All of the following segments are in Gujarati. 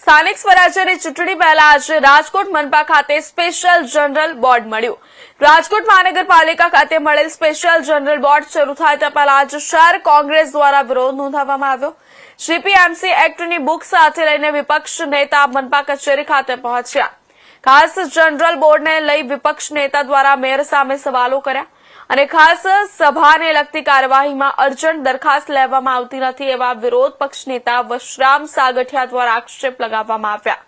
સ્થાનિક સ્વરાજ્યની ચૂંટણી પહેલા આજે રાજકોટ મનપા ખાતે સ્પેશિયલ જનરલ બોર્ડ મળ્યું। રાજકોટ મહાનગરપાલિકા ખાતે મળેલ સ્પેશિયલ જનરલ બોર્ડ શરૂ થાય તે પહેલા આજે શહેર કોંગ્રેસ દ્વારા વિરોધ નોંધાવવામાં આવ્યો। જીપીએમસી એક્ટની બુક સાથે લઈને વિપક્ષ નેતા મનપા કચેરી ખાતે પહોંચ્યા। ખાસ જનરલ બોર્ડને લઈ વિપક્ષ નેતા દ્વારા મેયર સામે સવાલો કર્યા અને ખાસ સભાને લગતી કાર્યવાહીમાં અર્જન્ટ દરખાસ્ત લેવામાં આવતી નથી એવા વિરોધ પક્ષ નેતા વશરામ સાગઠિયા દ્વારા આક્ષેપ લગાવવામાં આવ્યા।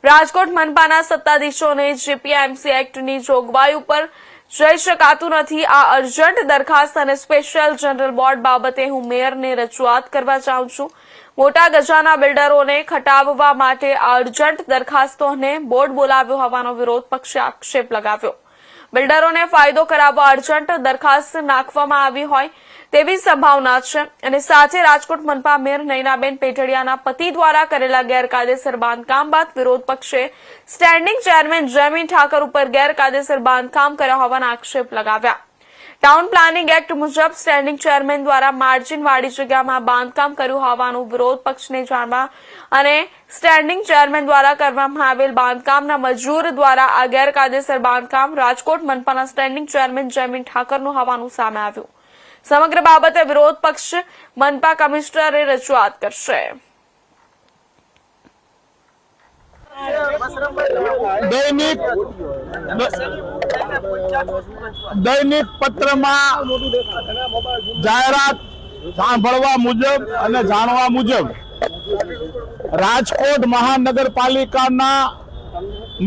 રાજકોટ મનપાના સત્તાધીશોને જીપીએમસી એક્ટની જોગવાઈ ઉપર જઈ શકાતું નથી। આ અર્જન્ટ દરખાસ્ત અને સ્પેશિયલ જનરલ બોર્ડ બાબતે હું મેયરને રજૂઆત કરવા ચાહું છું। મોટા ગજાના બિલ્ડરોને ખટાવવા માટે આ અર્જન્ટ દરખાસ્તોને બોર્ડ બોલાવ્યો હોવાનો વિરોધ પક્ષે આક્ષેપ લગાવ્યો। બિલ્ડરોને ફાયદો કરાવવા અર્જન્ટ દરખાસ્ત નાખવામાં આવી હોય તેવી સંભાવના છે અને સાથે રાજકોટ મનપા મેયર નયનાબેન પેઢડિયાના પતિ દ્વારા કરેલા ગેરકાયદેસર બાંધકામ બાદ વિરોધ પક્ષે સ્ટેન્ડિંગ ચેરમેન જયમીન ઠાકર ઉપર ગેરકાયદેસર બાંધકામ કર્યા હોવાના આક્ષેપ લગાવ્યા। ટાઉન પ્લાનિંગ એક્ટ મુજબ સ્ટેન્ડિંગ ચેરમેન દ્વારા માર્જિનવાળી જગ્યામાં બાંધકામ કર્યું હોવાનું વિરોધ પક્ષને જાણવા અને સ્ટેન્ડિંગ ચેરમેન દ્વારા કરવામાં આવેલ બાંધકામના મજૂર દ્વારા આ ગેરકાયદેસર બાંધકામ રાજકોટ મનપાના સ્ટેન્ડિંગ ચેરમેન જયમીન ઠાકરનું હોવાનું સામે આવ્યું। સમગ્ર બાબતે વિરોધ પક્ષ મનપા કમિશનરે રજૂઆત કરશે। દૈનિક પત્રમાં જાહેરાત સાંભળવા મુજબ અને જાણવા મુજબ રાજકોટ મહાનગરપાલિકાના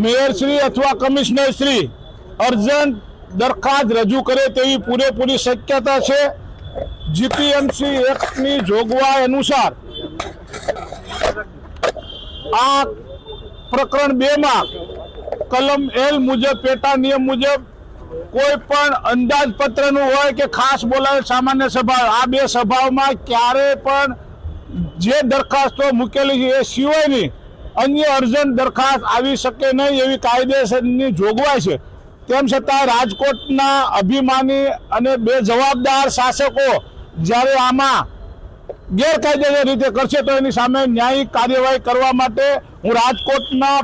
મેયરશ્રી અથવા કમિશનરશ્રી અર્જન્ટ દરખાસ્ત રજૂ કરે તેવી પૂરેપૂરી શક્યતા છે। જીપીએમસી એક્ટની જોગવાઈ અનુસાર આ પ્રકરણ 2 માં કલમ L મુજબ પેટા નિયમ મુજબ કોઈ પણ અંદાજપત્રનું હોય કે ખાસ બોલાવેલ સામાન્ય સભા આ 2 સભાઓમાં ક્યારે પણ જે દરખાસ્તો મૂકેલી છે એ સિવાયની અન્ય અર્જન્ટ દરખાસ્ત આવી શકે નહીં એવી કાયદેસરની જોગવાઈ છે। તેમ છતાં રાજકોટના અભિમાની અને બેજવાબદાર શાસકો જ્યારે આમાં ગેરકાયદેસર રીતે કરશે તો એની સામે ન્યાયિક કાર્યવાહી કરવા માટે હું રાજકોટના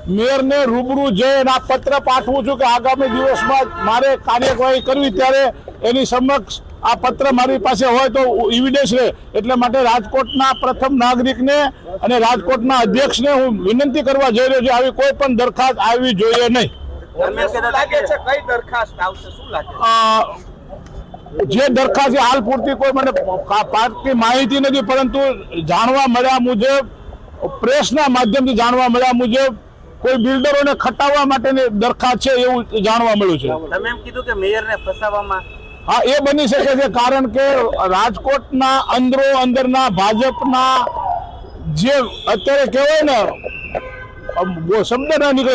મેયરને રૂબરૂ જઈને આ પત્ર પાઠવું છું કે આગામી દિવસમાં મારે કાર્યવાહી કરવી ત્યારે એની સમક્ષ આ પત્ર મારી પાસે હોય તો એવિડન્સ રહે। એટલે માટે રાજકોટના પ્રથમ નાગરિકને અને રાજકોટના અધ્યક્ષને હું વિનંતી કરવા જઈ રહ્યો છું આવી કોઈ પણ દરખાસ્ત આવવી જોઈએ નહીં। જે દરખાસ્ત હાલ પૂરતી કોઈ મને પાર્ટી માહિતી નથી, પરંતુ જાણવા મળ્યા મુજબ પ્રેસના માધ્યમથી જાણવા મળ્યા મુજબ કોઈ બિલ્ડરોને ખટાવવા માટેની દરખાસ્ત છે એવું જાણવા મળ્યું છે। તમે એમ કીધું કે મેયરને ફસાવવામાં હા એ બની શકે છે, કારણ કે રાજકોટના અંદરના ભાજપના જે અત્યારે કહેવાય ને શબ્દ ના નીકળે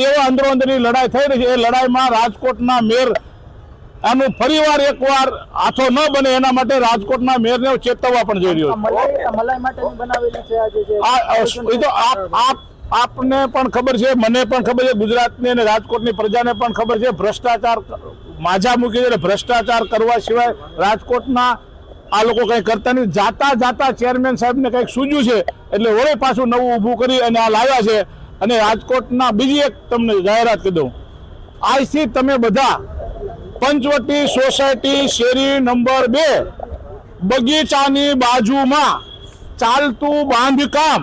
એવા અંદરોઅંદરની લડાઈ થઈ રહી છે। એ લડાઈમાં રાજકોટના મેયર આનું ફરીવાર એકવાર હાથો ન બને એના માટે રાજકોટના મેયરને ચેતવવા પણ જઈ રહ્યો છે। આપને પણ ખબર છે, મને પણ ખબર છે, ગુજરાતની અને રાજકોટની પ્રજાને પણ ખબર છે ભ્રષ્ટાચાર માજા મૂકી છે। ભ્રષ્ટાચાર કરવા સિવાય રાજકોટના આ લોકો કંઈ કરતા નથી। જાતા ચેરમેન સાહેબને કંઈક સૂજ્યું છે એટલે વળી પાછું નવું ઊભું કરી અને આ લાવ્યા છે। અને રાજકોટના બીજી એક તમને જાહેરાત કરી દઉં, આજથી તમે બધા પંચવટી સોસાયટી શેરી નંબર 2 બગીચાની બાજુમાં ચાલતું બાંધકામ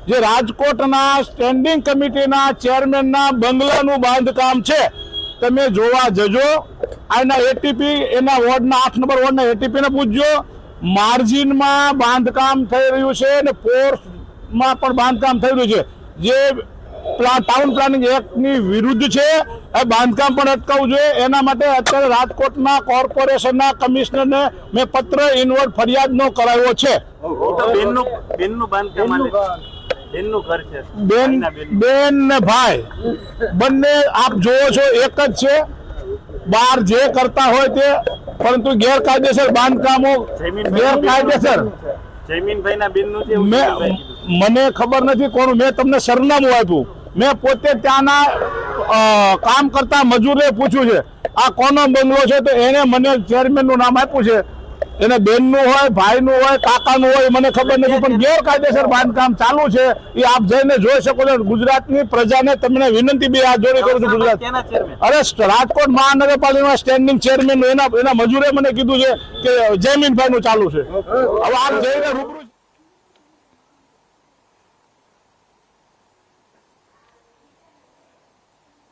જે રાજકોટના સ્ટેન્ડિંગ કમિટીના ચેરમેનના બંગલાનું બાંધકામ છે તમે જોવા જજો। આના એટીપી એના વોર્ડના 8 નંબર વોર્ડના એટીપીને પૂછજો। માર્જિનમાં બાંધકામ થઈ રહ્યું છે અને પોર્સમાં પણ બાંધકામ થઈ રહ્યું છે જે ટાઉન પ્લાનિંગ એક્ટની વિરુદ્ધ છે। એ બાંધકામ પણ અટકાવવું જોઈએ। એના માટે અત્યારે રાજકોટના કોર્પોરેશનના કમિશનરને મેં પત્ર ઇનવર્ડ ફરિયાદનો કરાવ્યો છે। બેન ને ભાઈ બંને આપ જોવો છો એક જ છે, બહાર જે કરતા હોય તે, પરંતુ ગેરકાયદેસર બાંધકામો ગેરકાયદેસર મને ખબર નથી કોનું, મેં તમને સરનામું આપ્યું, મેં પોતે ત્યાંના કામ કરતા મજૂરે પૂછ્યું છે આ કોનો બંગલો છે તો એને મને ચેરમેનનું નામ આપ્યું છે। એને બેનનું હોય, ભાઈનું હોય, કાકાનું હોય, મને ખબર નથી, પણ ગેરકાયદેસર બાંધકામ ચાલુ છે એ આપ જઈને જોઈ શકો છો. ગુજરાતની પ્રજાને તમને વિનંતી બી હાથ જોડી કરું છું. ગુજરાત કેના ચેરમેન? અરે રાજકોટ મહાનગરપાલિકાના સ્ટેન્ડિંગ ચેરમેન એના મજૂરે મને કીધું છે કે જયમીનભાઈ નું ચાલુ છે. હવે આપ જઈને રૂબરૂ